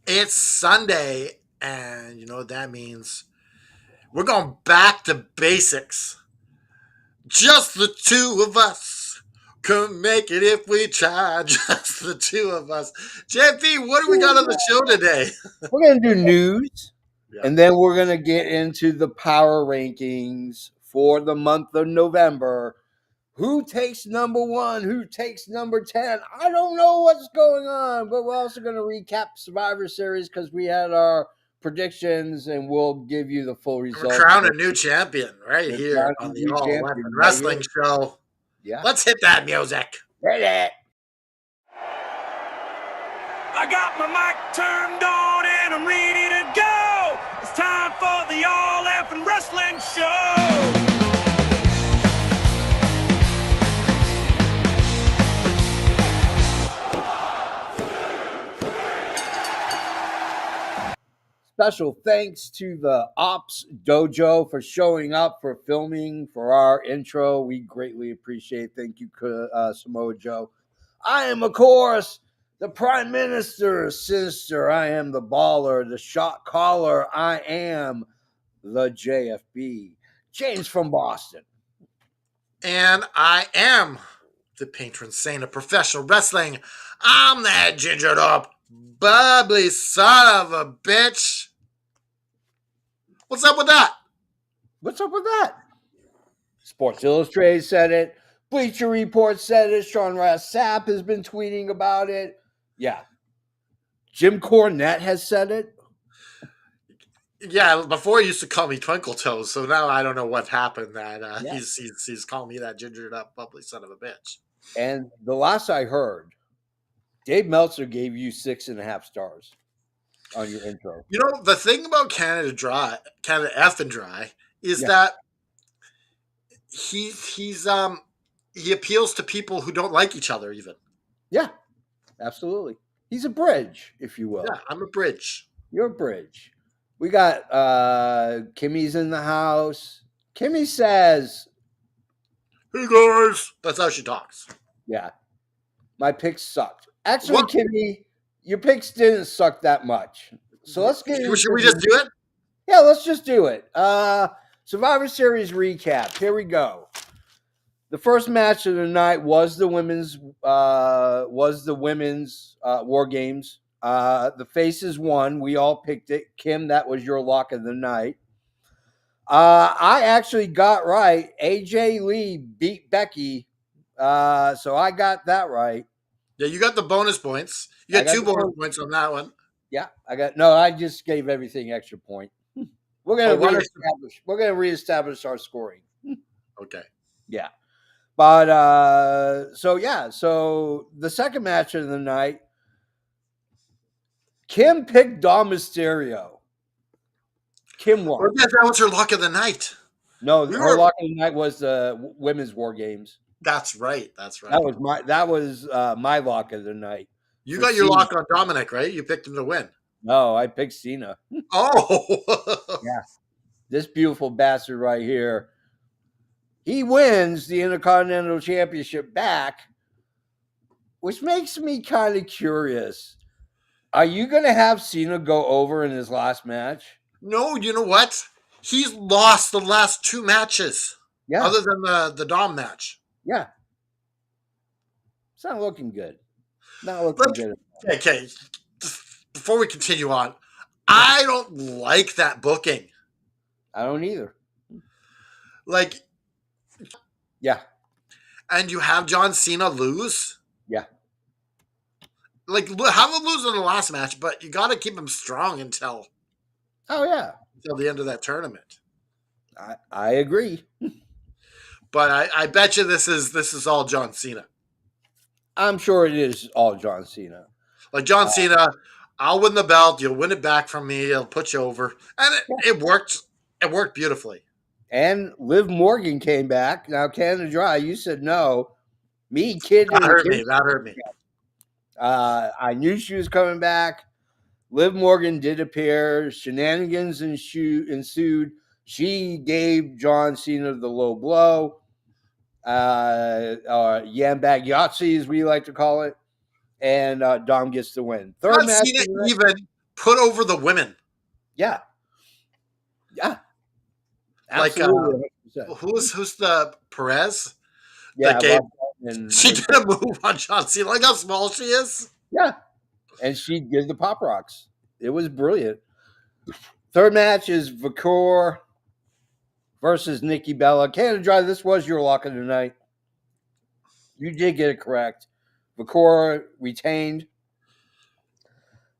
It's Sunday, and you know what that means? We're going back to basics. Just the two of us could make it if we tried. Just the two of us. JP, what do we got on the show today? We're going to do news, Yeah. and then we're going to get into the power rankings for the month of November. Who takes number one? Who takes number 10? I don't know what's going on, but we're also going to recap Survivor Series because we had our predictions, and we'll give you the full We're results. crowning a new champion right We're here crowning on a the new All Weapon champion right here. Wrestling Show. Yeah. Let's hit that music. Hit it. I got my mic turned on and I'm ready to go. It's time for the All Effin' Wrestling Show. Special thanks to the Ops Dojo for showing up for filming for our intro. We greatly appreciate. Thank you, Samoa Joe. I am, of course, the Prime Minister's sister. I am the baller, the shot caller. I am the JFB. James from Boston. And I am the patron saint of professional wrestling. I'm that gingered up, bubbly son of a bitch. What's up with that? What's up with that? Sports Illustrated said it. Bleacher Report said it. Sean Ross Sapp has been tweeting about it. Yeah. Jim Cornette has said it. Yeah, before he used to call me Twinkle Toes, so now I don't know what happened. That Yeah. he's calling me that gingered up, bubbly son of a bitch. And the last I heard, Dave Meltzer gave you 6.5 stars on your intro. You know, the thing about Canada F and Dry, is Yeah. that he appeals to people who don't like each other even. Yeah, absolutely. He's a bridge, if you will. Yeah, I'm a bridge. You're a bridge. We got Kimmy's in the house. Kimmy says, Hey guys, that's how she talks. yeah, my picks sucked. Actually, What? Kimmy, your picks didn't suck that much. So let's get into Should we just do it? Yeah, let's just do it. Survivor Series recap. Here we go. The first match of the night was the women's War Games. The Faces won. We all picked it. Kim, that was your lock of the night. I actually got right. AJ Lee beat Becky. So I got that right. Yeah, you got the bonus points. You got 2 bonus points on that one. Yeah, I just gave everything extra point. We're gonna reestablish our scoring. Okay. Yeah. But so the second match of the night, Kim picked Dom Mysterio. Kim won. Or that was her lock of the night. No, her lock of the night was the women's War Games. That's right. That's right. That was my lock of the night. You got your lock on Dominic, right? You picked him to win. No, I picked Cena. Oh, yeah. This beautiful bastard right here. He wins the Intercontinental Championship back, which makes me kind of curious. Are you going to have Cena go over in his last match? No, you know what? He's lost the last 2 matches. Yeah. Other than the Dom match. Yeah. It's not looking good. Not looking good. Okay. Before we continue on, I don't like that booking. I don't either. Like, yeah. And you have John Cena lose? Yeah. Like, have him lose in the last match, but you got to keep him strong until. Oh, yeah. Until the end of that tournament. I agree. But I bet you this is all John Cena. I'm sure it is all John Cena. Like John Cena, I'll win the belt. You'll win it back from me. I'll put you over. And it worked. It worked beautifully. And Liv Morgan came back. Now, Canada Dry, you said no. Me, kid. That hurt me. I knew she was coming back. Liv Morgan did appear. Shenanigans ensued. She gave John Cena the low blow. Yambag Yahtzee, as we like to call it. And Dom gets the win. Third match. Cena even. put over the women. Yeah. Yeah. Like Absolutely. 100%. who's the Perez that Yeah. gave And she did a move on John Cena. Like how small she is. yeah. And she did the pop rocks. It was brilliant. Third match is Vicor versus Nikki Bella. Canada Dry, this was your lock of the night. You did get it correct. Vicor retained.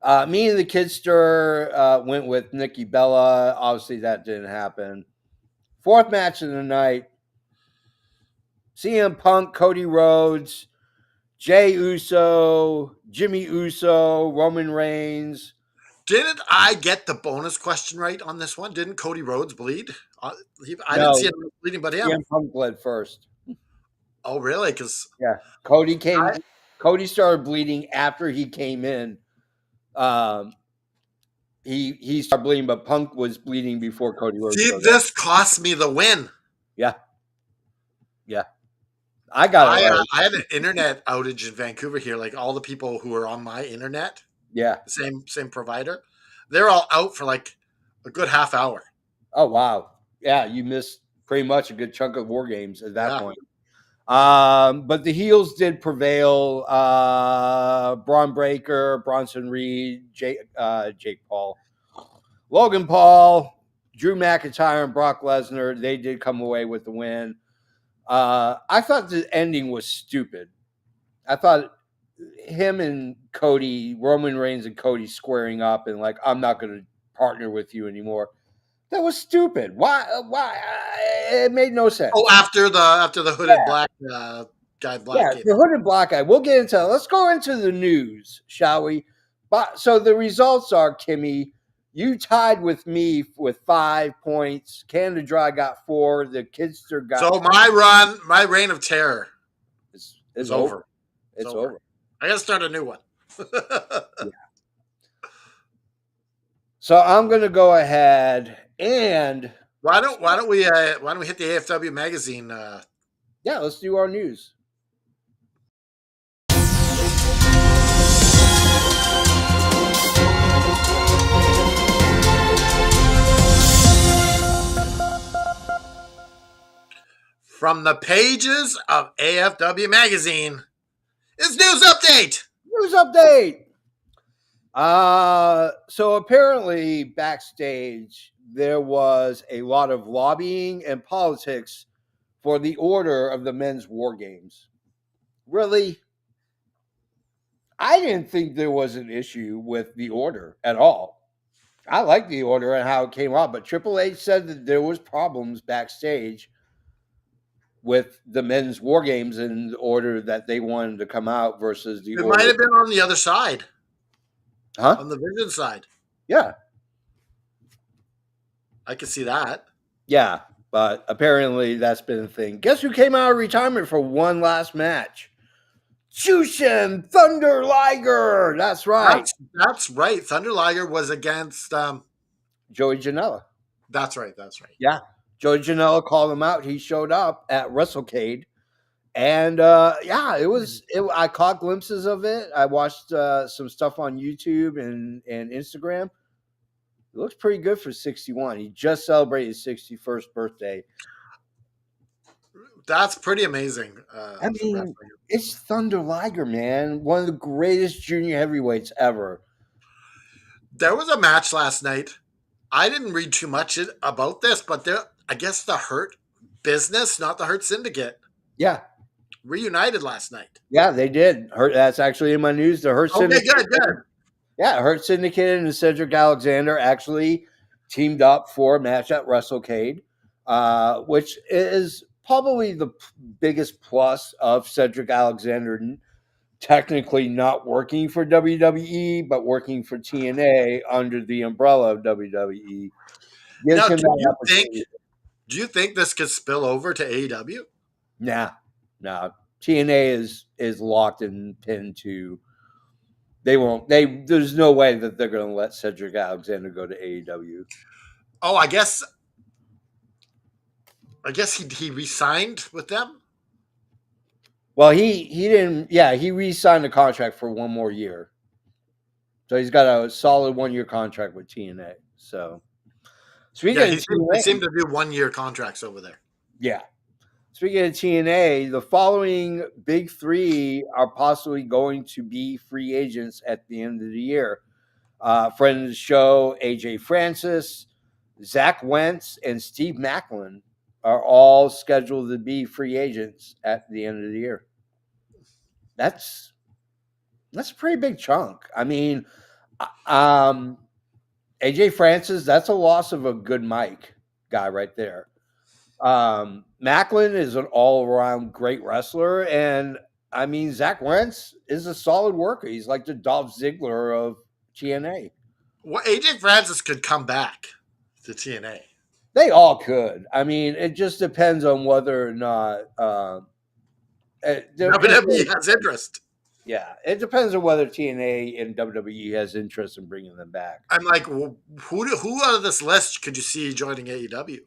Me and the Kidster went with Nikki Bella. Obviously, that didn't happen. Fourth match of the night, CM Punk, Cody Rhodes, Jay Uso, Jimmy Uso, Roman Reigns. Didn't I get the bonus question right on this one? Didn't Cody Rhodes bleed? I didn't No, see anyone bleeding but him. CM Punk bled first. Oh, really? Because Yeah, Cody started bleeding after he came in. He started bleeding, but Punk was bleeding before Cody Rhodes see, showed up. this cost me the win. Yeah, yeah, I got it right. I had an internet outage in Vancouver here. Like all the people who are on my internet, Yeah. same provider, they're all out for like a good half hour. Oh wow. Yeah, you missed pretty much a good chunk of War Games at that Yeah. point. But the heels did prevail. Braun Breaker, Bronson Reed, Jake Paul, Logan Paul, Drew McIntyre, and Brock Lesnar. They did come away with the win. I thought the ending was stupid. I thought him and Cody, Roman Reigns and Cody squaring up and like, I'm not going to partner with you anymore. That was stupid. Why? It made no sense. Oh, after the hooded black guy black came. The hooded black guy. We'll get into that. Let's go into the news, shall we? But so the results are, Kimmy, you tied with me with 5 points. Canada Dry got 4. The Kidster got. So my reign of terror is over. It's over. I gotta start a new one. Yeah. So I'm gonna go ahead and why don't we hit the AFW magazine? Yeah, let's do our news. From the pages of AFW magazine, it's news update. News update. So apparently backstage there was a lot of lobbying and politics for the order of the men's war games. Really? I didn't think there was an issue with the order at all. I like the order and how it came out, but Triple H said that there was problems backstage with the men's war games in the order that they wanted to come out versus the order. It might have been on the other side. Huh? On the Vision side. Yeah. I can see that. Yeah, but apparently that's been a thing. Guess who came out of retirement for one last match? Jushin Thunder Liger. That's right. That's right. Thunder Liger was against Joey Janela. That's right. Yeah. Joey Janela called him out. He showed up at WrestleCade. And I caught glimpses of it. I watched some stuff on YouTube and Instagram. It looks pretty good for 61. He just celebrated his 61st birthday. That's pretty amazing. I mean, it's Thunder Liger, man. One of the greatest junior heavyweights ever. There was a match last night. I didn't read too much about this, but I guess the Hurt Business, not the Hurt Syndicate. Yeah. Reunited last night. Yeah, they did. That's actually in my news. The Hurt Syndicate. Good. Yeah, Hurt Syndicate and Cedric Alexander actually teamed up for a match at WrestleCade, which is probably the biggest plus of Cedric Alexander technically not working for WWE, but working for TNA under the umbrella of WWE. Now, do you think this could spill over to AEW? Nah. TNA is locked and pinned to. They won't. There's no way that they're going to let Cedric Alexander go to AEW. Oh, I guess he re-signed with them. Well, he didn't. Yeah, he re-signed the contract for one more year. So he's got a solid 1-year contract with TNA. So Yeah, speaking of they TNA, seem to do 1-year contracts over there. yeah. Speaking of TNA, the following big three are possibly going to be free agents at the end of the year. Friend of the show, AJ Francis, Zach Wentz, and Steve Macklin are all scheduled to be free agents at the end of the year. That's a pretty big chunk. I mean, AJ Francis, that's a loss of a good mic guy right there. Macklin is an all-around great wrestler, and I mean Zach Wentz is a solid worker. He's like the Dolph Ziggler of TNA. Well, AJ Francis could come back to TNA. They all could. I mean, it just depends on whether or not. It WWE has interest. yeah, it depends on whether TNA and WWE has interest in bringing them back. I'm like, well, who out of this list could you see joining AEW?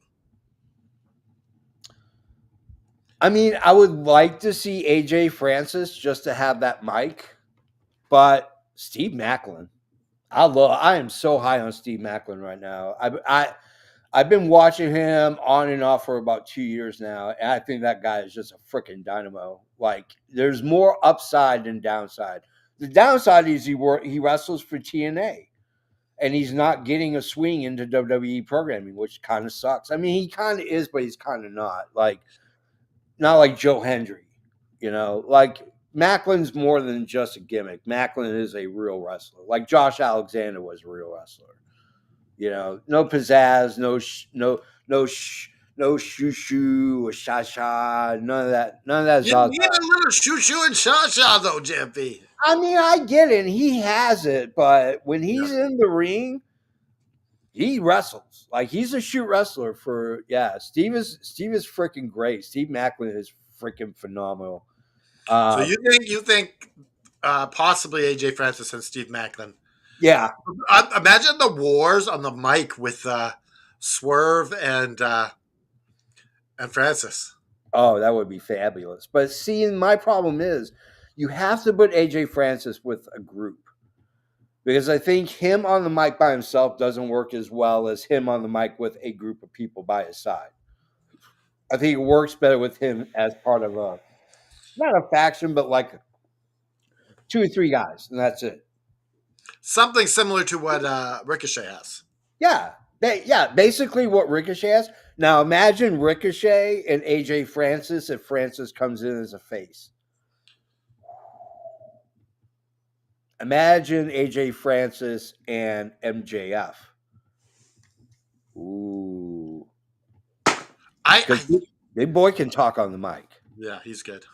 I mean, I would like to see AJ Francis just to have that mic, but Steve Macklin, I am so high on Steve Macklin right now. I've been watching him on and off for about 2 years now, and I think that guy is just a freaking dynamo. Like, there's more upside than downside. The downside is he wrestles for TNA, and he's not getting a swing into WWE programming, which kind of sucks. I mean, he kind of is, but he's kind of not. Like, not like Joe Hendry, like Macklin's more than just a gimmick. Macklin is a real wrestler. Like Josh Alexander was a real wrestler. No pizzazz, no shoo shoo or sha sha, none of that. None of that You zaza. need a little shoo shoo and sha sha though, JP. I mean, I get it. He has it, but when Yeah. he's in the ring, he wrestles. Like, he's a shoot wrestler for Steve is freaking great. Steve Macklin is freaking phenomenal. So you think possibly AJ Francis and Steve Macklin? Yeah. Imagine the wars on the mic with Swerve and Francis. Oh, that would be fabulous. But see, my problem is you have to put AJ Francis with a group, because I think him on the mic by himself doesn't work as well as him on the mic with a group of people by his side. I think it works better with him as part of not a faction, but like 2 or 3 guys, and that's it. Something similar to what Ricochet has. Yeah. Basically what Ricochet has. Now imagine Ricochet and AJ Francis if Francis comes in as a face. Imagine AJ Francis and MJF. Ooh. Because Big Boy can talk on the mic. Yeah, he's good.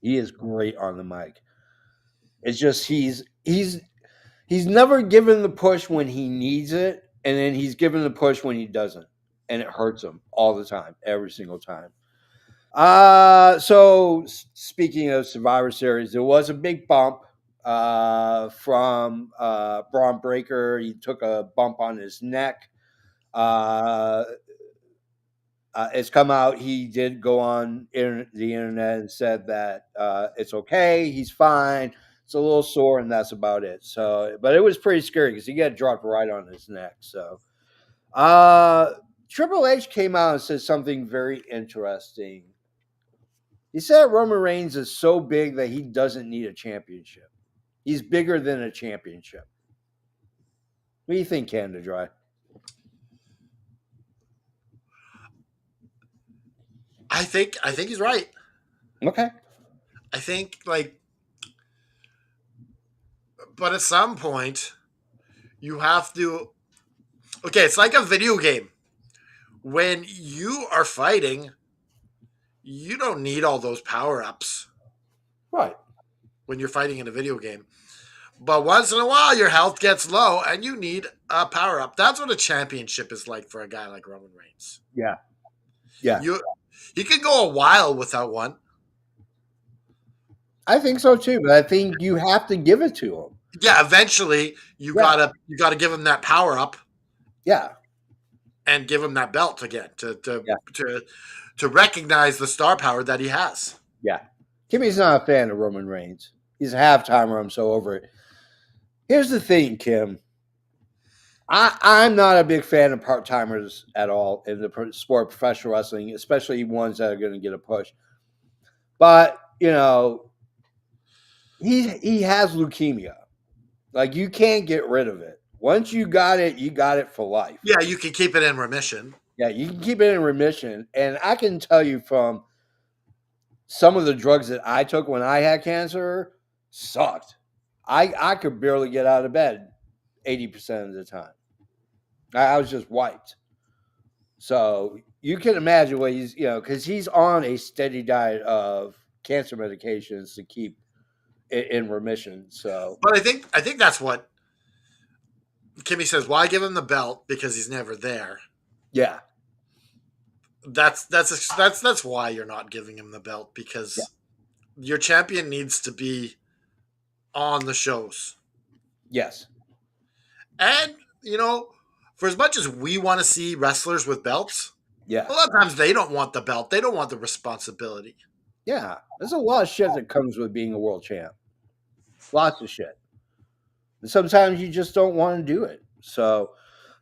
He is great on the mic. It's just he's never given the push when he needs it, and then he's given the push when he doesn't, and it hurts him all the time, every single time. So speaking of Survivor Series, there was a big bump from Braun Breaker. He took a bump on his neck. It's come out. He did go on the internet and said that it's okay. He's fine. It's a little sore, and that's about it. So, but it was pretty scary because he got dropped right on his neck. So, Triple H came out and said something very interesting. He said Roman Reigns is so big that he doesn't need a championship. He's bigger than a championship. What do you think, Canada Dry? I think he's right. Okay. I think but at some point you have to. Okay, it's like a video game. When you are fighting, you don't need all those power ups. Right. When you're fighting in a video game. But once in a while, your health gets low and you need a power up. That's what a championship is like for a guy like Roman Reigns. Yeah. Yeah. You can go a while without one. I think so too, but I think you have to give it to him. Yeah, eventually you gotta give him that power up. Yeah. And give him that belt again to recognize the star power that he has. Yeah. Kimmy's not a fan of Roman Reigns. He's a half-timer. I'm so over it. Here's the thing, Kim. I'm not a big fan of part timers at all in the sport of professional wrestling, especially ones that are going to get a push. But he has leukemia. Like, you can't get rid of it. Once you got it for life. Yeah, you can keep it in remission. Yeah, you can keep it in remission. And I can tell you from some of the drugs that I took when I had cancer sucked. I could barely get out of bed 80% of the time. I was just wiped. So you can imagine what he's, because he's on a steady diet of cancer medications to keep it in remission. So, But I think that's what Kimmy says. Why give him the belt because he's never there? yeah, That's why you're not giving him the belt yeah, because your champion needs to be on the shows. yes, And for as much as we want to see wrestlers with belts, yeah, a lot of times they don't want the belt. They don't want the responsibility. yeah. There's a lot of shit that comes with being a world champ. Lots of shit. And sometimes you just don't want to do it. So,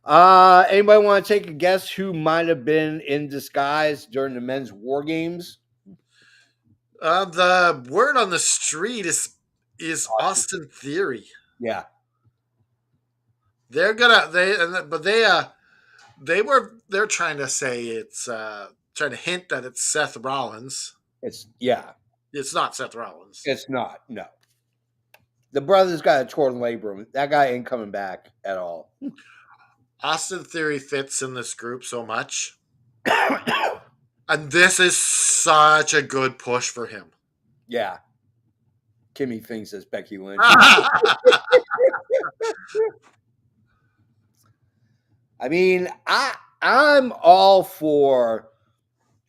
anybody want to take a guess who might have been in disguise during the men's war games? The word on the street is Austin Theory. Yeah, They're gonna but they're trying to say it's trying to hint that it's Seth Rollins. yeah, It's not Seth Rollins. it's not. No, the brother's got a torn labrum. That guy ain't coming back at all. Austin Theory fits in this group so much, and this is such a good push for him. Yeah, Kimmy thinks it's Becky Lynch. I mean, I'm all for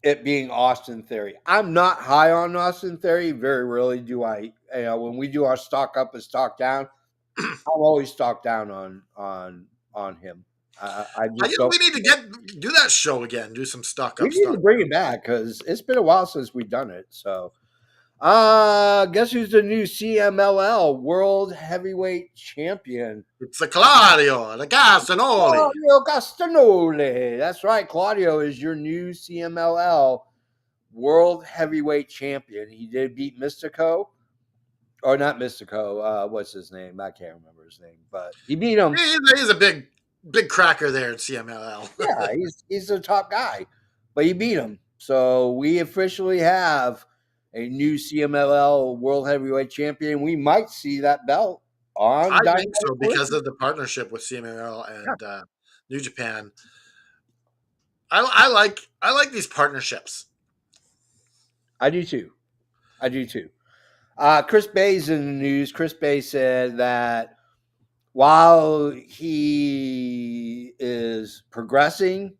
it being Austin Theory. I'm not high on Austin Theory. Very rarely do I. When we do our stock up and stock down, I'm always stock down on him. I just don't. We need to do that show again. Do some stock We up need stuff. to bring it back because it's been a while since we've done it. So, guess who's the new CMLL World Heavyweight Champion? It's the Claudio, the Castanoli. Claudio Castagnoli. That's right. Claudio is your new CMLL World Heavyweight Champion. He did beat Mystico. Or not Mystico. What's his name? I can't remember his name. But he beat him. He's a big cracker there in CMLL. Yeah, he's the top guy. But he beat him. So we officially have a new CMLL World Heavyweight Champion. We might see that belt on I Dynamite think so Collision. because of the partnership with CMLL and New Japan. I like these partnerships. I do too. Chris Bay's in the news. Chris Bay said that while he is progressing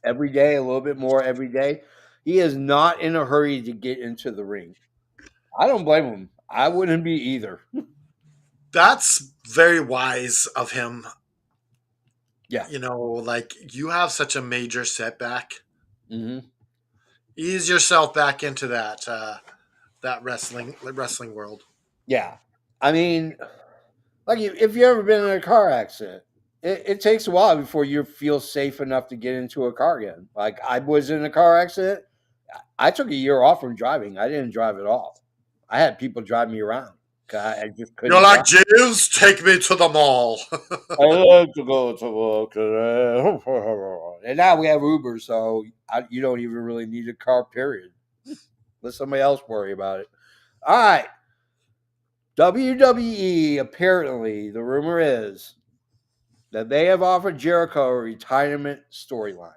every day, a little bit more every day, he is not in a hurry to get into the ring. I don't blame him. I wouldn't be either. That's very wise of him. Yeah. Like you have such a major setback. Mm-hmm. Ease yourself back into that wrestling world. Yeah. I mean, like if you've ever been in a car accident, it takes a while before you feel safe enough to get into a car again. Like I was in a car accident. I took a year off from driving. I didn't drive at all. I had people drive me around. I just couldn't. You're like, Jeeves, take me to the mall. I like to go to work today. And now we have Uber, so you don't even really need a car, period. Let somebody else worry about it. All right. WWE, apparently, the rumor is that they have offered Jericho a retirement storyline.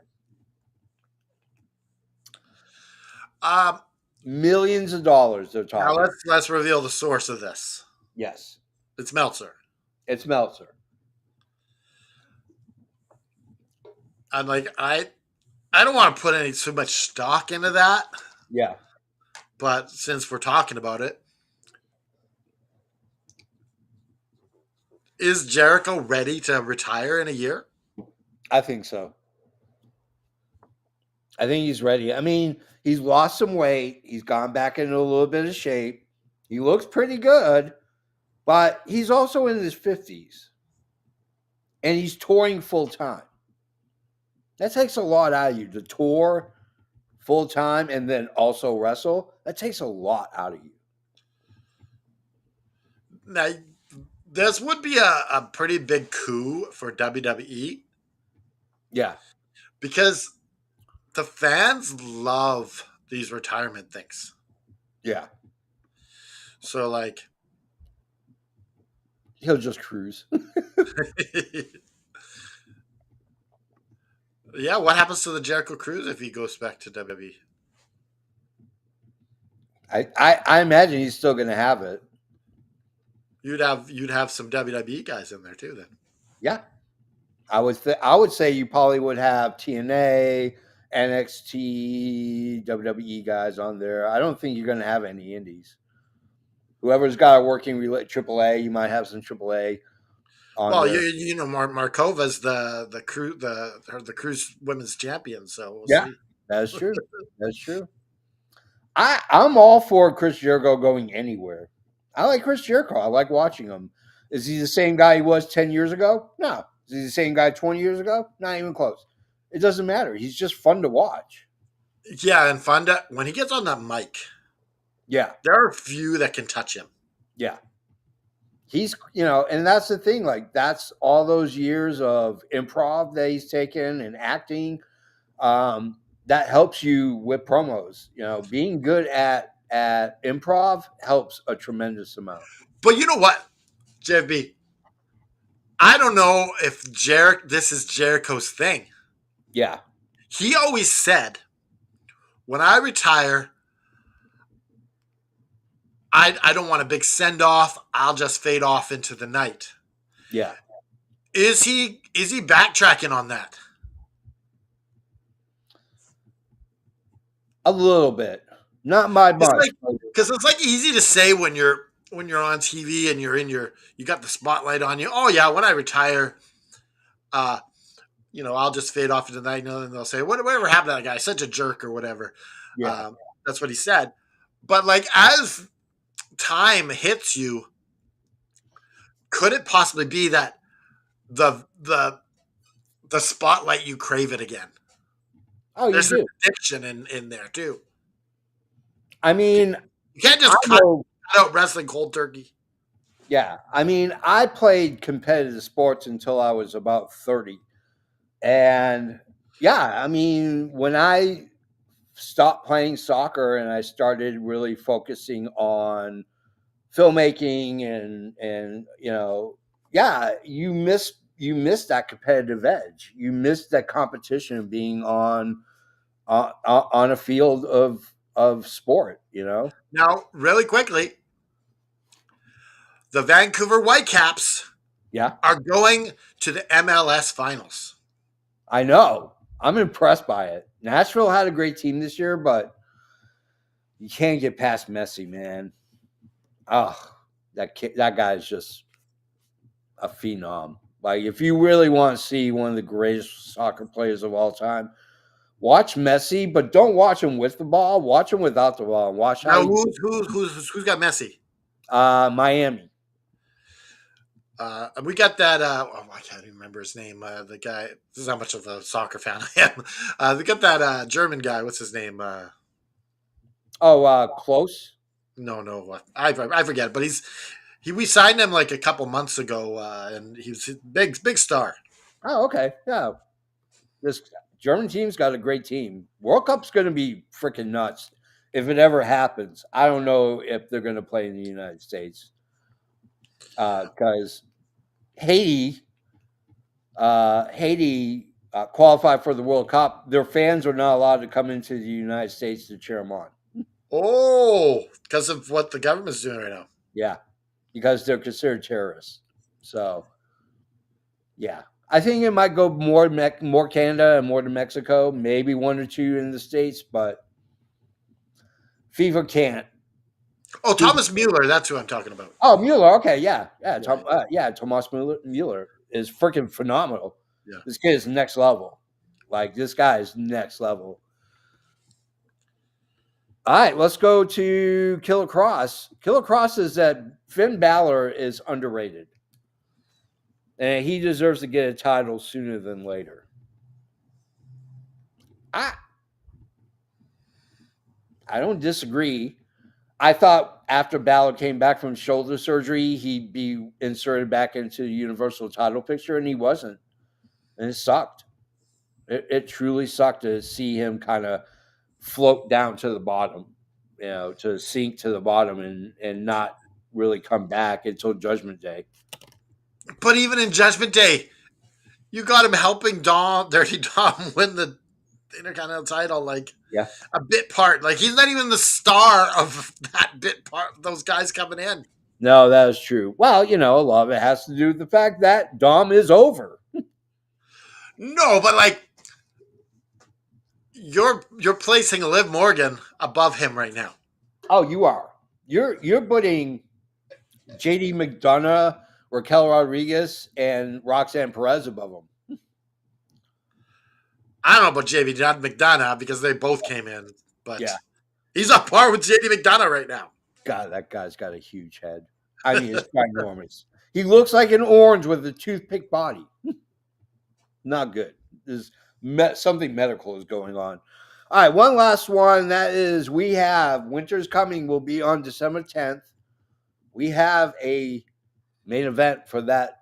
Millions of dollars they're talking. Now let's reveal the source of this. Yes. It's Meltzer. It's Meltzer. I'm like, I don't want to put any too much stock into that. Yeah. But since we're talking about it, is Jericho ready to retire in a year? I think so. I think he's ready. I mean, he's lost some weight. He's gone back into a little bit of shape. He looks pretty good. But he's also in his 50s and he's touring full time. That takes a lot out of you to tour full time and then also wrestle. That takes a lot out of you. Now, this would be a pretty big coup for WWE Yeah. because the fans love these retirement things. Yeah. So, like, He'll just cruise. yeah, what happens to the Jericho Cruise if he goes back to WWE? I imagine he's still going to have it. You'd have some WWE guys in there too then. Yeah. I would say you probably would have TNA, NXT, WWE guys on there. I don't think you're going to have any indies. Whoever's got a working AAA, you might have some AAA on Well, there. Markova's the cruise women's champion, so we'll Yeah, see. that's true. That's true. I'm all for Chris Jericho going anywhere. I like Chris Jericho. I like watching him. Is he the same guy he was 10 years ago? No. Is he the same guy 20 years ago? Not even close. It doesn't matter. He's just fun to watch. Yeah, and Fonda, when he gets on that mic, Yeah. there are few that can touch him. Yeah. He's, and that's the thing. Like, that's all those years of improv that he's taken and acting. That helps you with promos. Being good at improv helps a tremendous amount. But you know what, JFB? I don't know if this is Jericho's thing. Yeah. He always said, when I retire, I don't want a big send off. I'll just fade off into the night. Yeah. Is he backtracking on that? A little bit. Not my much. Because it's like easy to say when you're on TV and you got the spotlight on you. Oh yeah, when I retire, I'll just fade off into the night, and they'll say, whatever happened to that guy? Such a jerk or whatever. Yeah. That's what he said. But like as time hits you, could it possibly be that the spotlight, you crave it again? Oh, There's you an do. addiction in there too. I mean, You can't just cut out wrestling cold turkey. Yeah. I mean, I played competitive sports until I was about 30. And yeah, I mean, when I stopped playing soccer and I started really focusing on filmmaking and yeah, you miss that competitive edge. You miss that competition being on a field of sport. Now, really quickly, the Vancouver Whitecaps Yeah, are going to the MLS finals. I know. I'm impressed by it. Nashville had a great team this year, but you can't get past Messi, man. Oh, that guy is just a phenom. Like, if you really want to see one of the greatest soccer players of all time, watch Messi, but don't watch him with the ball. Watch him without the ball. And watch Now, how who's got Messi? Miami. And we got that. I can't even remember his name. The guy. This is how much of a soccer fan I am. We got that German guy. What's his name? Close. No. I forget. But we signed him like a couple months ago, and he was a big star. Oh, okay. Yeah. This German team's got a great team. World Cup's going to be freaking nuts if it ever happens. I don't know if they're going to play in the United States because Haiti qualified for the World Cup. Their fans are not allowed to come into the United States to cheer them on. Oh, because of what the government's doing right now. Yeah, because they're considered terrorists. So, yeah. I think it might go more Canada and more to Mexico, maybe one or two in the States, but FIFA can't. Oh, Thomas Mueller. That's who I'm talking about. Oh, Mueller. Okay, yeah. Thomas Mueller is freaking phenomenal. Yeah. This kid is next level. Like, this guy is next level. All right, let's go to Killer Cross. Killer Cross is that Finn Balor is underrated, and he deserves to get a title sooner than later. I don't disagree. I thought after Balor came back from shoulder surgery, he'd be inserted back into the Universal title picture, and he wasn't. And it sucked. It truly sucked to see him kind of float down to the bottom, to sink to the bottom and not really come back until Judgment Day. But even in Judgment Day, you got him helping Dirty Dom win the Intercontinental title, like Yeah. a bit part. Like he's not even the star of that bit part. Those guys coming in. No, that is true. Well, a lot of it has to do with the fact that Dom is over. No, but like you're placing Liv Morgan above him right now. Oh, you are. You're putting JD McDonough, Raquel Rodriguez, and Roxanne Perez above him. I don't know about JB McDonough because they both came in, but Yeah. he's on par with JD McDonough right now. God, that guy's got a huge head. I mean, it's ginormous. He looks like an orange with a toothpick body. Not good. There's something medical is going on. All right, one last one. That is, we have Winter's Coming will be on December 10th. We have a main event for that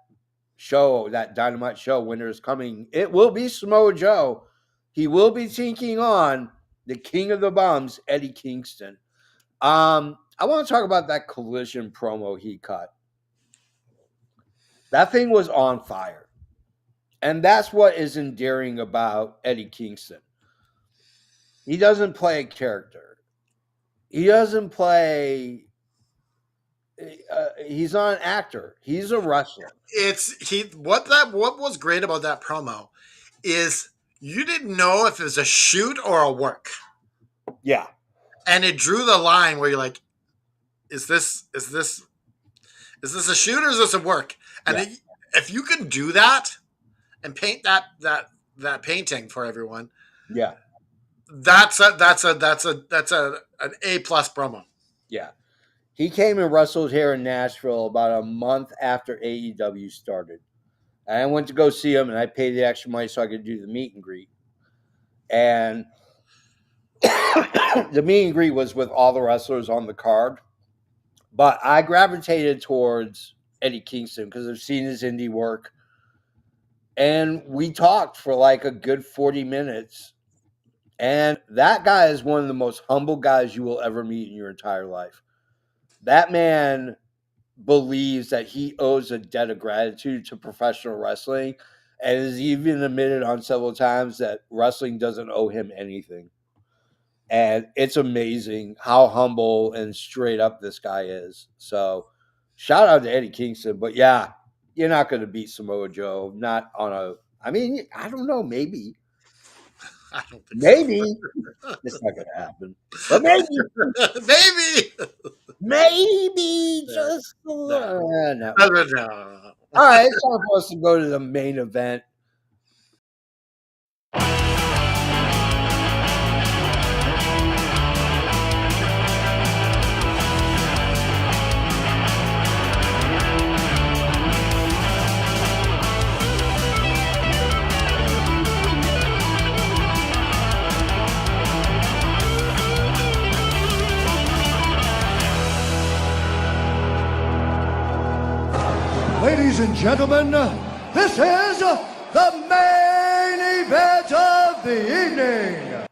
show, that Dynamite show, Winter's Coming. It will be Samoa Joe. He will be taking on the King of the Bums, Eddie Kingston. I want to talk about that Collision promo he cut. That thing was on fire. And that's what is endearing about Eddie Kingston. He doesn't play a character. He doesn't play. He's not an actor. He's a wrestler. What was great about that promo is you didn't know if it was a shoot or a work. Yeah. And it drew the line where you're like, is this a shoot or is this a work? And if you can do that and paint that painting for everyone, yeah, that's an A+ promo. Yeah. He came and wrestled here in Nashville about a month after AEW started. And I went to go see him, and I paid the extra money so I could do the meet and greet. And the meet and greet was with all the wrestlers on the card. But I gravitated towards Eddie Kingston because I've seen his indie work. And we talked for like a good 40 minutes. And that guy is one of the most humble guys you will ever meet in your entire life. That man believes that he owes a debt of gratitude to professional wrestling and has even admitted on several times that wrestling doesn't owe him anything. And it's amazing how humble and straight up this guy is. So shout out to Eddie Kingston. But yeah, you're not going to beat Samoa Joe. Not on a, I mean, I don't know, maybe. I don't think Maybe. It's not going to happen. But maybe. Maybe just a little. No. No. All right, it's time for us to go to the main event. Ladies and gentlemen, this is the main event of the evening.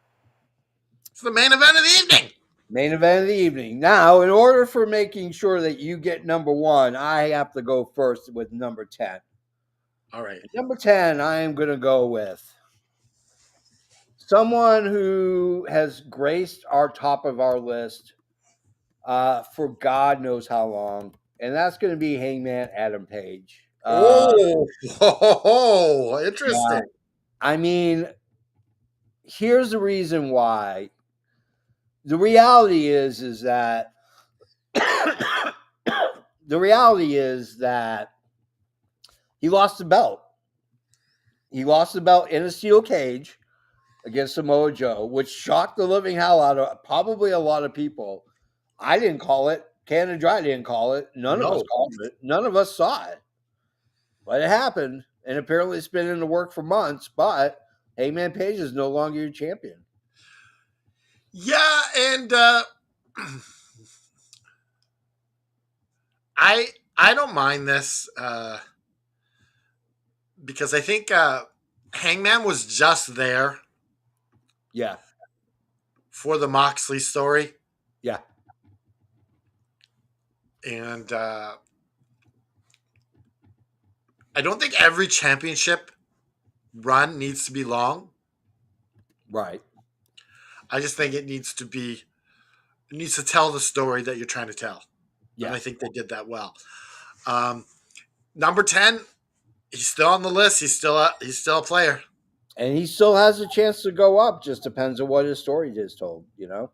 It's the main event of the evening. Main event of the evening. Now, in order for making sure that you get number one, I have to go first with number 10. All right. Number 10, I am going to go with someone who has graced our top of our list for God knows how long, and that's going to be Hangman Adam Page. Interesting. I mean, here's the reason why. The reality is that he lost the belt. He lost the belt in a steel cage, against Samoa Joe, which shocked the living hell out of probably a lot of people. I didn't call it. Canada Dry didn't call it. None of us No. called it. None of us saw it. But it happened. And apparently it's been in the work for months. But Hangman Page is no longer your champion. Yeah, and I don't mind this because I think Hangman was just there Yeah. for the Moxley story, Yeah. and I don't think every championship run needs to be long. Right. I just think it needs to tell the story that you're trying to tell, Yeah. and I think they did that well. Number 10, he's still on the list. He's still a player. And he still has a chance to go up. Just depends on what his story is told, All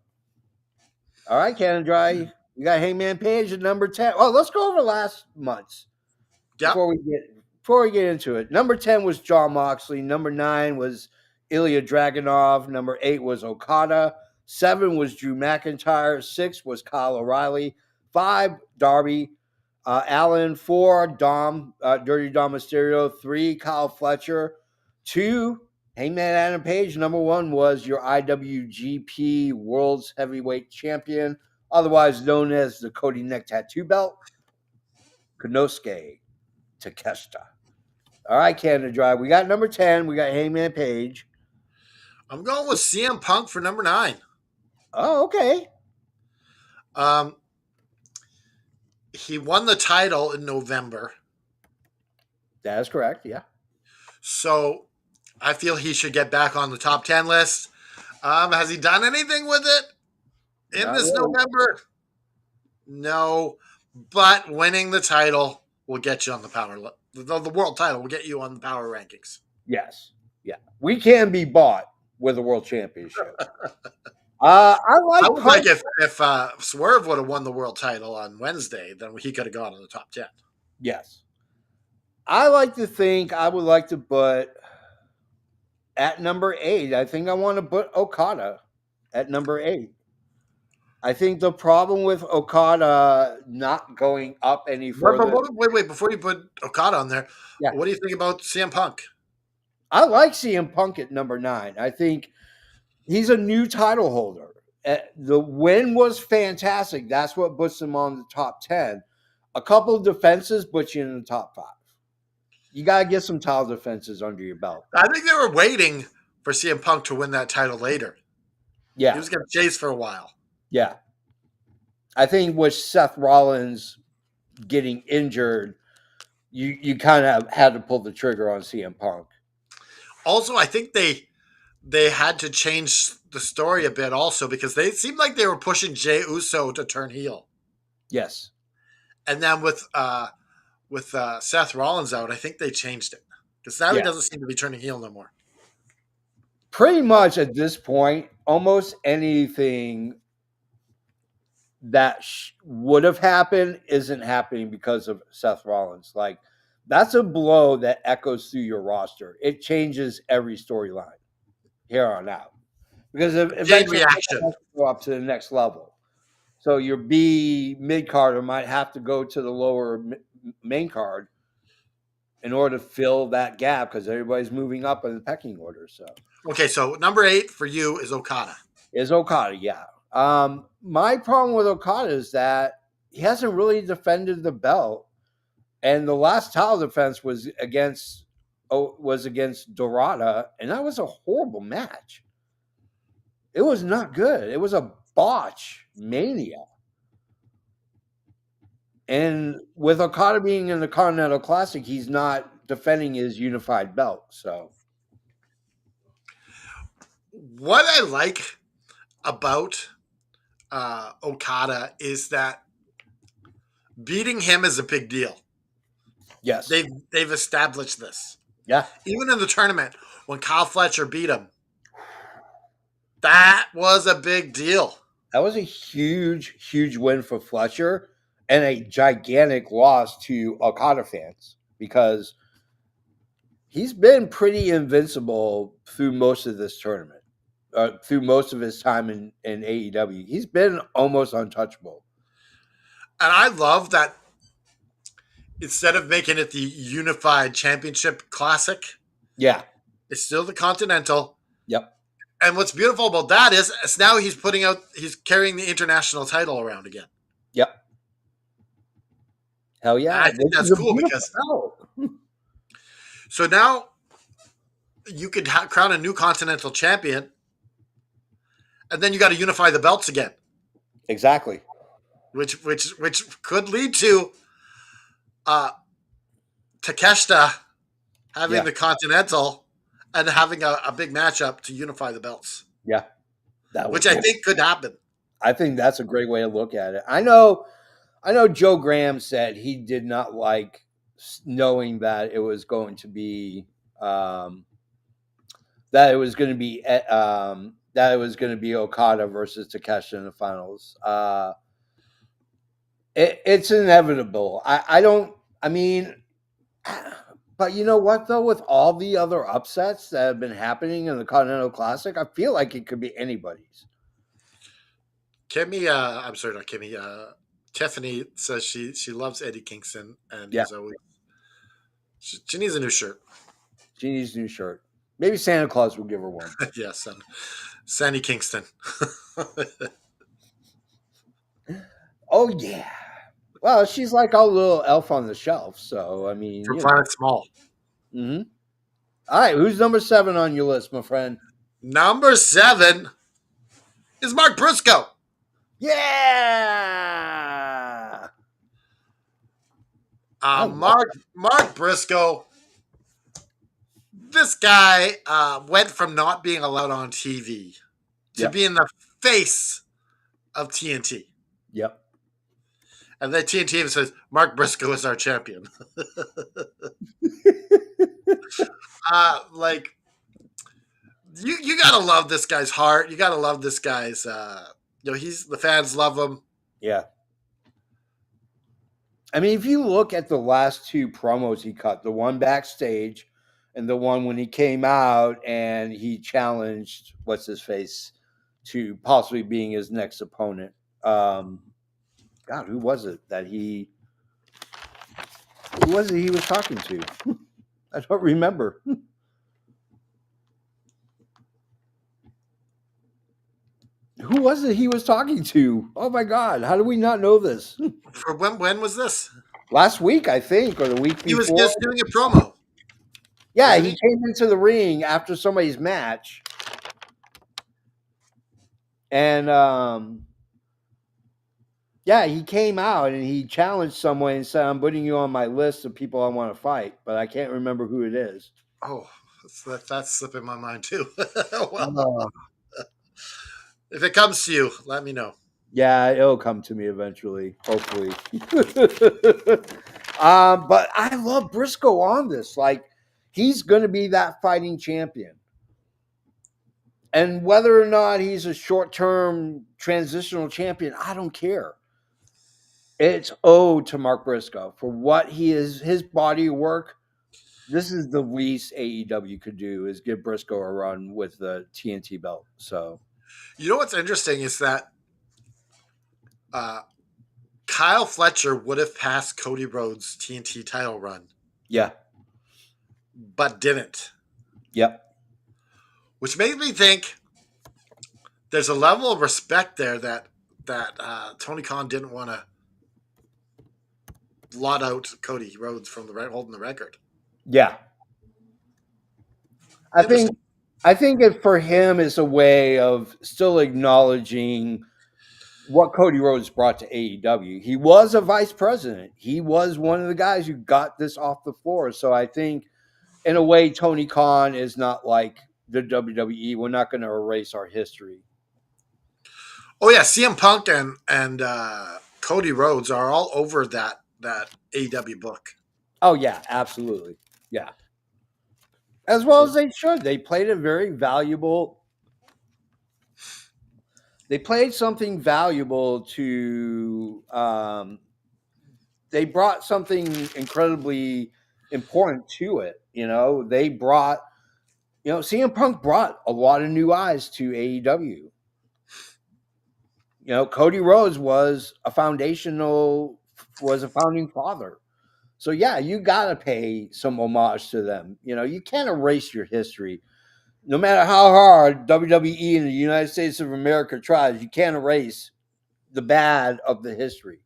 right, Canada Dry. We got Hangman Page at number 10. Oh, let's go over last month's Yep. before we get into it. Number 10 was Jon Moxley. Number 9 was Ilya Dragunov. Number 8 was Okada. 7 was Drew McIntyre. 6 was Kyle O'Reilly. 5, Darby Allin. 4, Dirty Dom Mysterio. 3, Kyle Fletcher. 2, Hangman Adam Page. Number 1 was your IWGP World's Heavyweight Champion, otherwise known as the Cody Neck Tattoo Belt, Konosuke Takeshita. All right, Canada Dry. We got number 10. We got Hangman Page. I'm going with CM Punk for number 9. Oh, okay. He won the title in November. That is correct, yeah. So I feel he should get back on the top 10 list. Has he done anything with it in this November? No, but winning the title will get you on the power. The world title will get you on the power rankings. Yes, yeah. We can be bought with a world championship. I would like if Swerve would have won the world title on Wednesday, then he could have gone in the top 10. Yes. I like to think I would like to put at number 8. I think I want to put Okada at number 8. I think the problem with Okada not going up any further. Wait, before you put Okada on there, what do you think about CM Punk? I like CM Punk at number 9. I think he's a new title holder. The win was fantastic. That's what puts him on the top 10. A couple of defenses put you in the top 5. You got to get some title defenses under your belt. I think they were waiting for CM Punk to win that title later. Yeah. He was going to chase for a while. Yeah. I think with Seth Rollins getting injured, you kind of had to pull the trigger on CM Punk. Also, I think they had to change the story a bit also because they seemed like they were pushing Jey Uso to turn heel. Yes. And then with Seth Rollins out, I think they changed it because now he doesn't seem to be turning heel no more. Pretty much at this point, almost anything that would have happened isn't happening because of Seth Rollins. Like, that's a blow that echoes through your roster. It changes every storyline here on out because eventually reaction has to go up to the next level. So your B mid carder might have to go to the lower main card in order to fill that gap because everybody's moving up in the pecking order. So okay, so number 8 for you is Okada. Yeah. My problem with Okada is that he hasn't really defended the belt, and the last title defense was against Dorada, and that was a horrible match. It was not good. It was a botch mania. And with Okada being in the Continental Classic, he's not defending his unified belt. So, what I like about Okada is that beating him is a big deal. Yes, they've established this. Yeah, even in the tournament when Kyle Fletcher beat him, that was a big deal. That was a huge win for Fletcher and a gigantic loss to Okada fans because he's been pretty invincible through most of this tournament. through most of his time in AEW. He's been almost untouchable. And I love that instead of making it the Unified Championship Classic, Yeah. it's still the Continental. Yep. And what's beautiful about that is now he's carrying the international title around again. Yep. Hell yeah. And I think that's cool because so now you could crown a new Continental Champion, and then you got to unify the belts again. Exactly. Which could lead to Takeshita having the Continental and having a big matchup to unify the belts. Yeah. Which I think could happen. I think that's a great way to look at it. I know Joe Graham said he did not like knowing that it was going to be Okada versus Takeshita in the finals. It's inevitable. But you know what though? With all the other upsets that have been happening in the Continental Classic, I feel like it could be anybody's. Kimmy, I'm sorry, not Kimmy. Tiffany says she loves Eddie Kingston, and he's always she needs a new shirt. She needs a new shirt. Maybe Santa Claus will give her one. Yes, Sandy Kingston. Oh yeah. Well, she's like a little elf on the shelf. So I mean, from Planet Small. Mm-hmm. All right, who's number 7 on your list, my friend? Number 7 is Mark Briscoe. Yeah. Mark Briscoe. This guy went from not being allowed on TV to being the face of TNT. Yep. And then TNT says, Mark Briscoe is our champion. You gotta love this guy's heart. You gotta love this guy's. The fans love him. Yeah. I mean, if you look at the last 2 promos he cut, the one backstage and the one when he came out and he challenged what's his face to possibly being his next opponent. God, who was it he was talking to? I don't remember. Who was it he was talking to? Oh my God, how do we not know this? For when was this? Last week, I think, or the week before. He was just doing a promo. Yeah, he came into the ring after somebody's match. And he came out and he challenged someone and said, I'm putting you on my list of people I want to fight, but I can't remember who it is. Oh, that's slipping my mind too. Well, if it comes to you, let me know. Yeah, it'll come to me eventually, hopefully. But I love Briscoe on this. Like, he's going to be that fighting champion. And whether or not he's a short-term transitional champion, I don't care. It's owed to Mark Briscoe for what he is, his body of work. This is the least AEW could do is give Briscoe a run with the TNT belt. So, you know what's interesting is that Kyle Fletcher would have passed Cody Rhodes' TNT title run. Yeah. But didn't. Yep. Which made me think there's a level of respect there that Tony Khan didn't want to blot out Cody Rhodes from holding the record. Yeah. I think it for him is a way of still acknowledging what Cody Rhodes brought to AEW. He was a vice president. He was one of the guys who got this off the floor. So I think in a way, Tony Khan is not like the WWE. We're not going to erase our history. Oh yeah, CM Punk and Cody Rhodes are all over that AEW book. Oh yeah, absolutely. Yeah. As well as they should. They played a very valuable. They played something valuable to. They brought something incredibly important to it. You know, they brought. CM Punk brought a lot of new eyes to AEW. Cody Rhodes was a founding father. So yeah, you gotta pay some homage to them. You can't erase your history. No matter how hard WWE in the United States of America tries, you can't erase the bad of the history.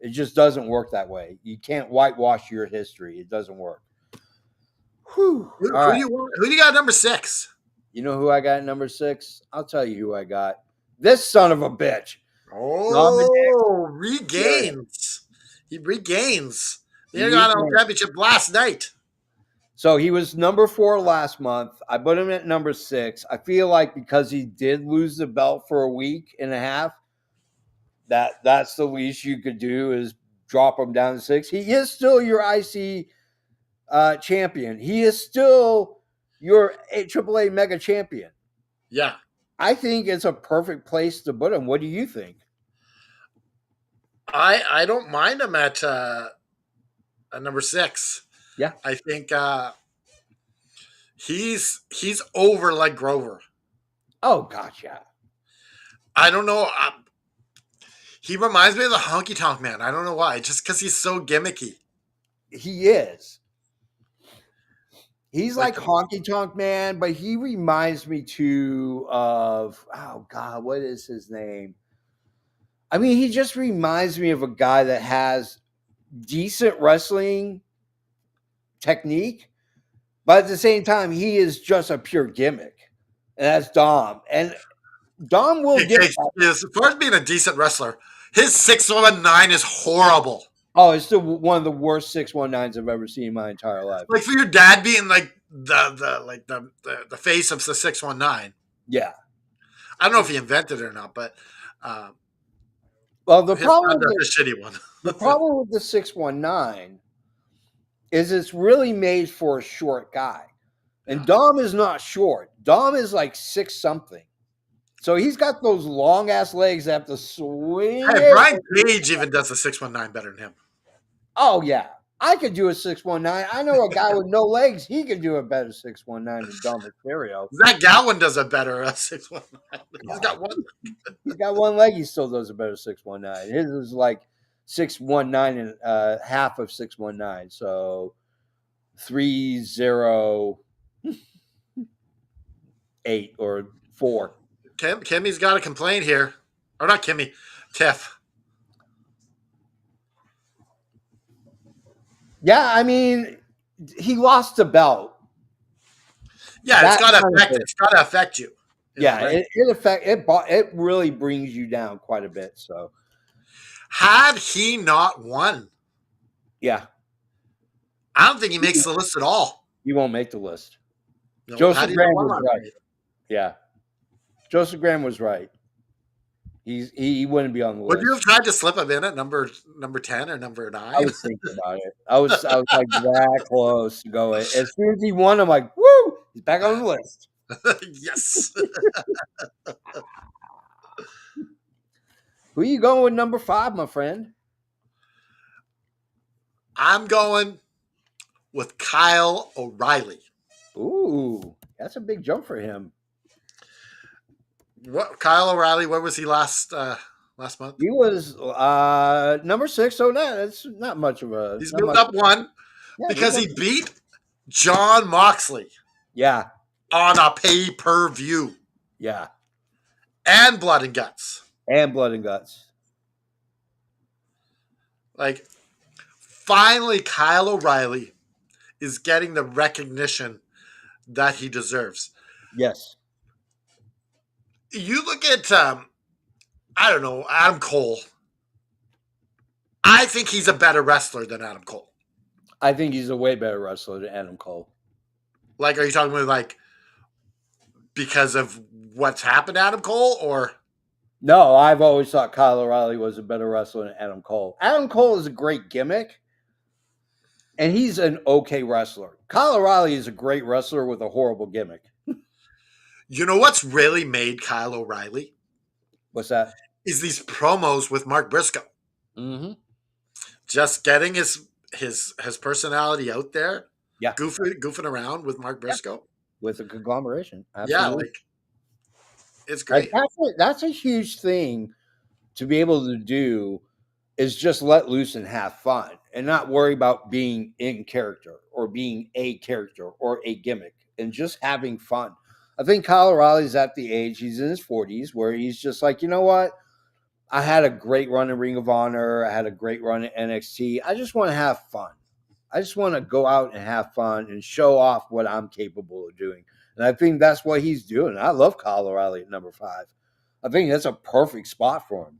It just doesn't work that way. You can't whitewash your history. It doesn't work. Whew. Who, All who right. do you want? Who do you got at number 6? You know who I got at number 6? I'll tell you who I got. This son of a bitch. Dominic Oh, Mysterio. regains. He regains. The He Intercontinental regains. Championship last night. So he was number 4 last month. I put him at number 6. I feel like because he did lose the belt for a week and a half, that's the least you could do is drop him down to 6. He is still your IC champion. He is still your AAA Mega Champion. Yeah. I think it's a perfect place to put him. What do you think? I don't mind him at number 6. Yeah. I think he's over like Grover. Oh, gotcha. I don't know. He reminds me of the Honky Tonk Man. I don't know why. Just because he's so gimmicky. He is. He's like Like- Honky Tonk Man, but he reminds me too of, oh God, what is his name? I mean, he just reminds me of a guy that has decent wrestling technique, but at the same time, he is just a pure gimmick. And that's Dom. And Dom will get that. As far as being a decent wrestler, his 619 is horrible. Oh, it's still one of the worst 619s I've ever seen in my entire life. Like for your dad being like the face of the 619. Yeah. I don't know if he invented it or not, but Well, the his problem son does with a shitty one. the problem with the 619 is it's really made for a short guy. And Dom is not short. Dom is like 6 something. So he's got those long ass legs that have to swing. Hey, Brian Cage even does the 619 better than him. Oh, yeah. I could do a 619. I know a guy with no legs. He could do a better 619 than Dom Mysterio. Zach Gowen does a better 619. He's got one. He's got one leg. He still does a better 619. His is like 619 and half of 619. So 308 or 4. Kimmy's got a complaint here. Or not Kimmy, Tiff. Yeah, I mean, he lost the belt. Yeah, That it's got kind to of affect. thing. It's got to affect you. Yeah, it really brings you down quite a bit. So Had he not won, yeah, I don't think he makes the list at all. you won't make the list. No, Joseph had he Graham not was won, right. Yeah, Joseph Graham was right. He wouldn't be on the would list. you have tried to slip him in at number 10 or number 9? I was thinking about it. I was like that close to go. As soon as he won, I'm like, woo, he's back on the list. Yes. Who you going with number 5, my friend? I'm going with Kyle O'Reilly. Ooh, that's a big jump for him. What Kyle O'Reilly? Where was he last month? He was number 6, so that's not much of a. He's not moved much- up one Yeah, because he beat John Moxley Yeah, on a pay-per-view yeah, and Blood and Guts. and Blood and Guts. Like, finally, Kyle O'Reilly is getting the recognition that he deserves. Yes, You look at, I don't know, Adam Cole. I think he's a better wrestler than Adam Cole. I think he's a way better wrestler than Adam Cole. Like, are you talking about, like, because of what's happened to Adam Cole, or? No, I've always thought Kyle O'Reilly was a better wrestler than Adam Cole. Adam Cole is a great gimmick, and he's an okay wrestler. Kyle O'Reilly is a great wrestler with a horrible gimmick. You know what's really made Kyle O'Reilly? What's that? Is these promos with Mark Briscoe. Mm-hmm. Just getting his personality out there. Yeah. Goofing around with Mark Briscoe. with a conglomeration. Yeah, Absolutely. like it's Like great. that's a huge thing to be able to do is just let loose and have fun and not worry about being in character or being a character or a gimmick and just having fun. I think Kyle O'Reilly's at the age, he's in his 40s, where he's just like, you know what? I had a great run in Ring of Honor. I had a great run at NXT. I just want to have fun. I just want to go out and have fun and show off what I'm capable of doing. And I think that's what he's doing. I love Kyle O'Reilly at number 5. I think that's a perfect spot for him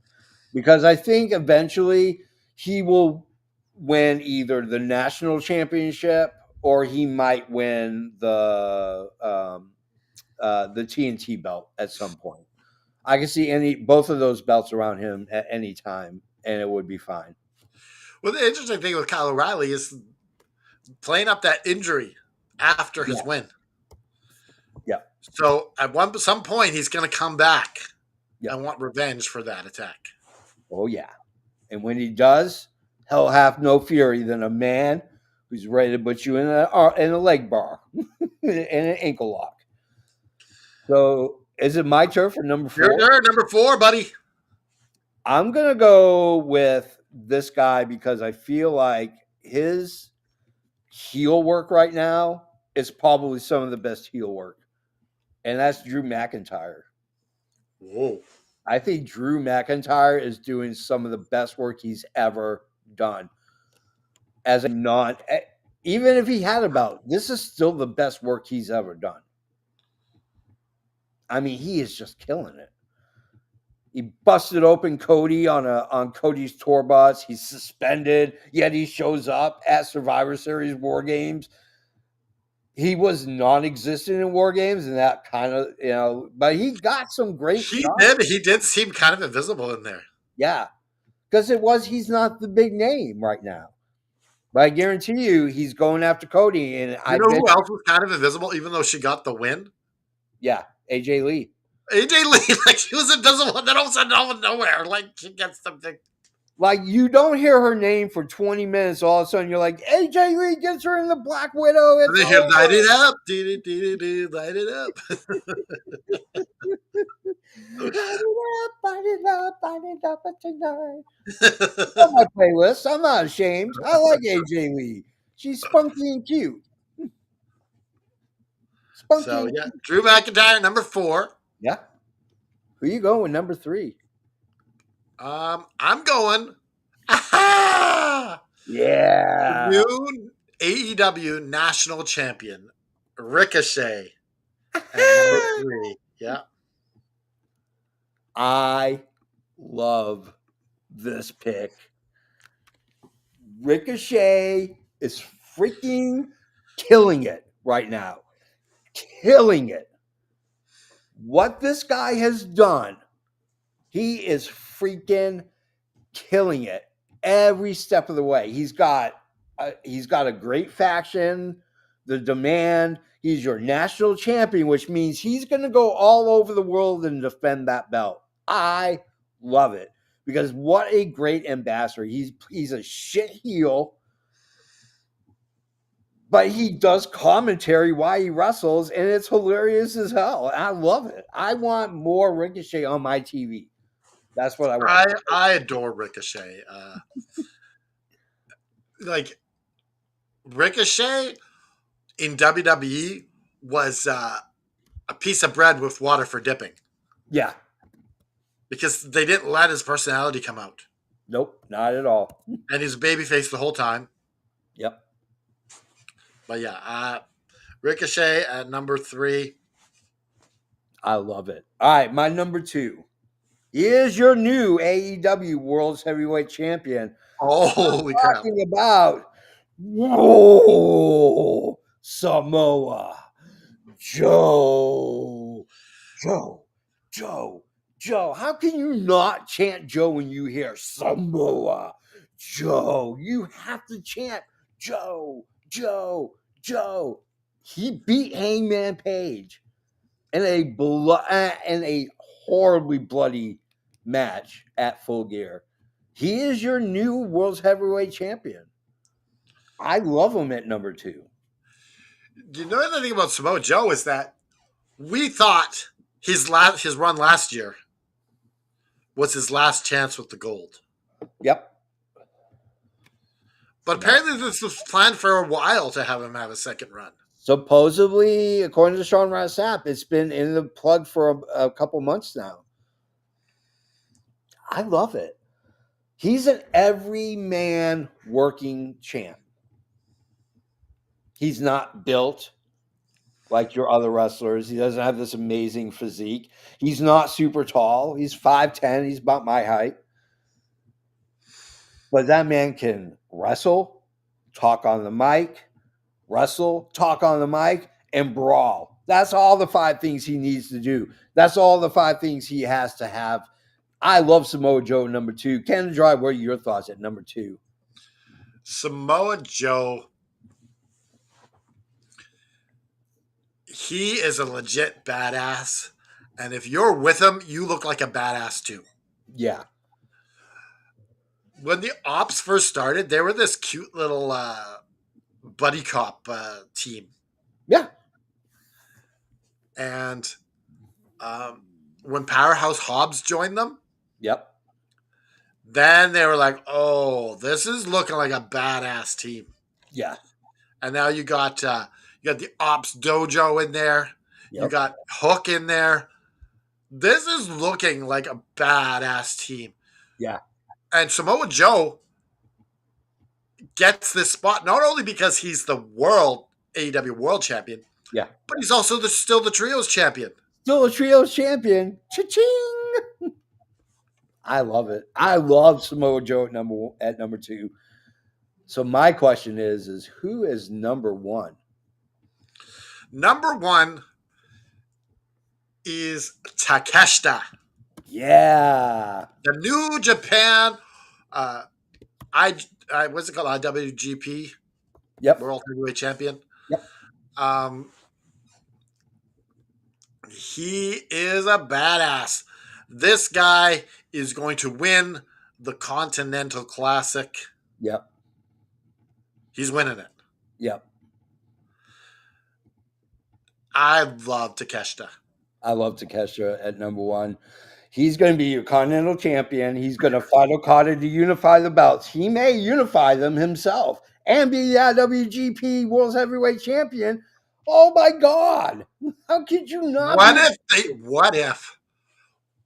because I think eventually he will win either the national championship or he might win the TNT belt at some point. I can see both of those belts around him at any time, and it would be fine. Well, the interesting thing with Kyle O'Reilly is playing up that injury after his Yeah, win. yeah, So at some point, he's going to come back yeah. and want revenge for that attack. Oh yeah. And when he does, he'll have no fury than a man who's ready to put you in a leg bar in an ankle lock. So is it my turn for number You're 4? number 4, buddy. I'm gonna go with this guy because I feel like his heel work right now is probably some of the best heel work, and that's Drew McIntyre. Whoa. I think Drew McIntyre is doing some of the best work he's ever done. As a even if he had a belt, this is still the best work he's ever done. I mean, he is just killing it. He busted open Cody on Cody's tour bus. He's suspended, yet he shows up at Survivor Series War Games. He was non-existent in War Games, and that kind of, but he got some great shots. He did seem kind of invisible in there. Yeah, because he's not the big name right now. But I guarantee you, he's going after Cody, and You know who else was kind of invisible, even though she got the win? yeah, AJ Lee. AJ Lee, like she was invisible, and then all of a sudden, out of nowhere, like she gets something. Like you don't hear her name for 20 minutes, all of a sudden you're like, AJ Lee gets her in the Black Widow. And It's they hear light over. it up, light it up. Light it up tonight. It's on my playlist. I'm not ashamed. I like AJ Lee. She's spunky and cute. Spunky. So yeah, Drew McIntyre, number 4. Yeah. Who you going with number 3? I'm going. Aha! Yeah. New AEW National Champion Ricochet at number 3. Yeah. I love this pick. Ricochet is freaking killing it right now. Killing it. What this guy has done, he is freaking killing it every step of the way. He's got a great faction, the Demand. He's your national champion, which means he's going to go all over the world and defend that belt. I love it because what a great ambassador. He's a shit heel, but he does commentary while he wrestles, and it's hilarious as hell. I love it. I want more Ricochet on my TV. That's what I want. I adore Ricochet. Like Ricochet in WWE was a piece of bread with water for dipping. Yeah. Because they didn't let his personality come out. Nope, not at all. And he's a babyface the whole time. Yep. But yeah, Ricochet at number 3. I love it. All right, my number 2 is your new AEW World's Heavyweight Champion. Holy crap. Talking about Samoa Joe. How can you not chant Joe when you hear Samoa Joe? You have to chant Joe. He beat Hangman Page in a horribly bloody match at Full Gear. He is your new World's Heavyweight Champion. I love him at number 2. You know the thing about Samoa Joe is that we thought his run last year was his last chance with the gold. Yep. But apparently this was planned for a while to have him have a second run. Supposedly, according to Sean Ross Sapp, it's been in the plug for a couple months now. I love it. He's an everyman working champ. He's not built like your other wrestlers. He doesn't have this amazing physique. He's not super tall. He's 5'10". He's about my height. But that man can wrestle, talk on the mic, wrestle, talk on the mic, and brawl. That's all the 5 things he needs to do. That's all the 5 things he has to have. I love Samoa Joe number 2. Canada Dry, what are your thoughts at number 2? Samoa Joe, he is a legit badass. And if you're with him, you look like a badass too. Yeah. When the Ops first started, they were this cute little buddy cop team. Yeah. And when Powerhouse Hobbs joined them, Yep. then they were like, "Oh, this is looking like a badass team." Yeah. And now you got the Ops Dojo in there. Yep. You got Hook in there. This is looking like a badass team. Yeah. And Samoa Joe gets this spot not only because he's the AEW World Champion, Yeah. but he's also still the Trios Champion. Still a Trios champion. Cha-ching! I love it. I love Samoa Joe at number 2. So my question is who is number 1? Number 1 is Takeshita. Yeah. The New Japan, what's it called? IWGP. Yep. World Heavyweight Champion. Yep. He is a badass. This guy is going to win the Continental Classic. Yep. He's winning it. Yep. I love Takeshita. I love Takeshita at number 1. He's going to be your Continental Champion. He's going to fight Okada to unify the belts. He may unify them himself and be the IWGP World Heavyweight Champion. Oh my God! How could you not? What if?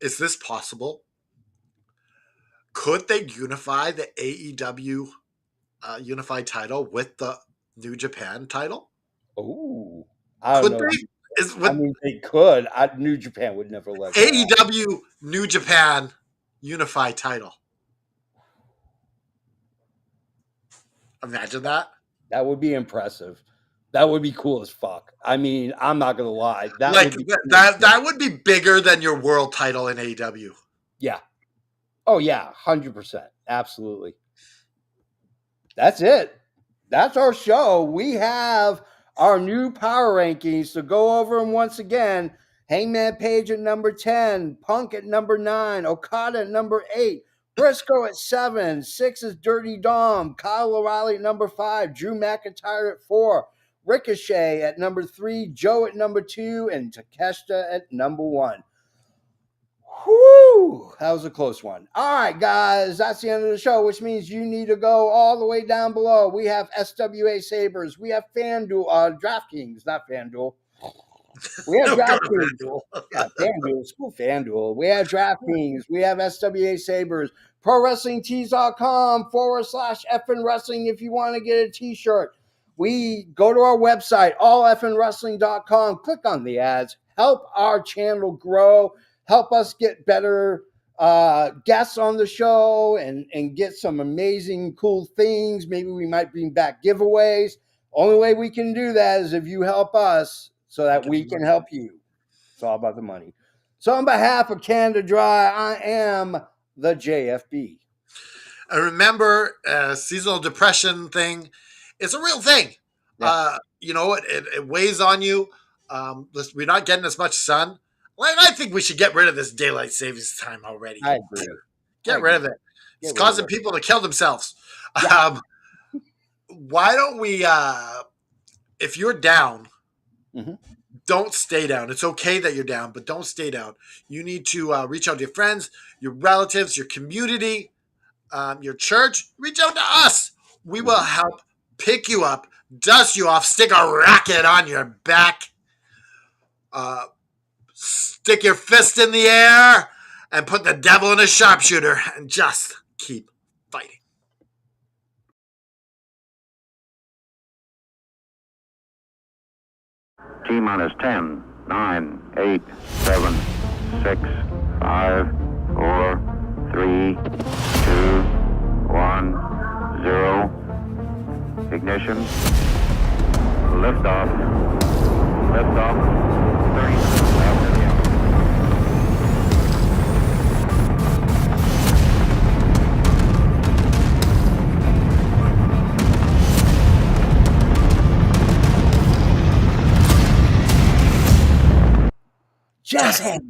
Is this possible? Could they unify the AEW unified title with the New Japan title? Oh, I don't know. I mean, they could. New Japan would never let AEW New Japan unified title. Imagine that. That would be impressive. That would be cool as fuck. I mean, I'm not gonna lie. That would be bigger than your world title in AEW. Yeah. Oh yeah, 100%. Absolutely. That's it. That's our show. We have our new power rankings to go over them once again. Hangman Page at number 10, Punk at number 9, Okada at number 8, Briscoe at 7, 6 is Dirty Dom, Kyle O'Reilly at number 5, Drew McIntyre at 4, Ricochet at number 3, Joe at number 2, and Takeshita at number 1. Whew, that was a close one. All right, guys, that's the end of the show, which means you need to go all the way down below. We have SWA Sabres. We have FanDuel, DraftKings, not FanDuel. We have DraftKings. Yeah, FanDuel. School FanDuel. We have DraftKings. We have SWA Sabres. ProWrestlingTees.com/effing wrestling if you want to get a t-shirt. We go to our website, alleffingwrestling.com. Click on the ads. Help our channel grow. Help us get better guests on the show and get some amazing, cool things. Maybe we might bring back giveaways. Only way we can do that is if you help us so that we can help you. It's all about the money. So on behalf of Canada Dry, I am the JFB. And remember, seasonal depression thing, it's a real thing. Yeah. It weighs on you. We're not getting as much sun. Like, I think we should get rid of this daylight savings time already. I agree. Get rid of it. It's causing people to kill themselves. Yeah. Why don't we if you're down, Mhm. don't stay down. It's okay that you're down, but don't stay down. You need to reach out to your friends, your relatives, your community, your church. Reach out to us. We will help pick you up, dust you off, stick a rocket on your back, stick your fist in the air, and put the devil in a sharpshooter and just keep fighting. T minus 10, 9, 8, 7, 6, 5, 4, 3, 2, 1, 0. Ignition. Liftoff. Liftoff. 30 minutes after the hour. Jazz hands.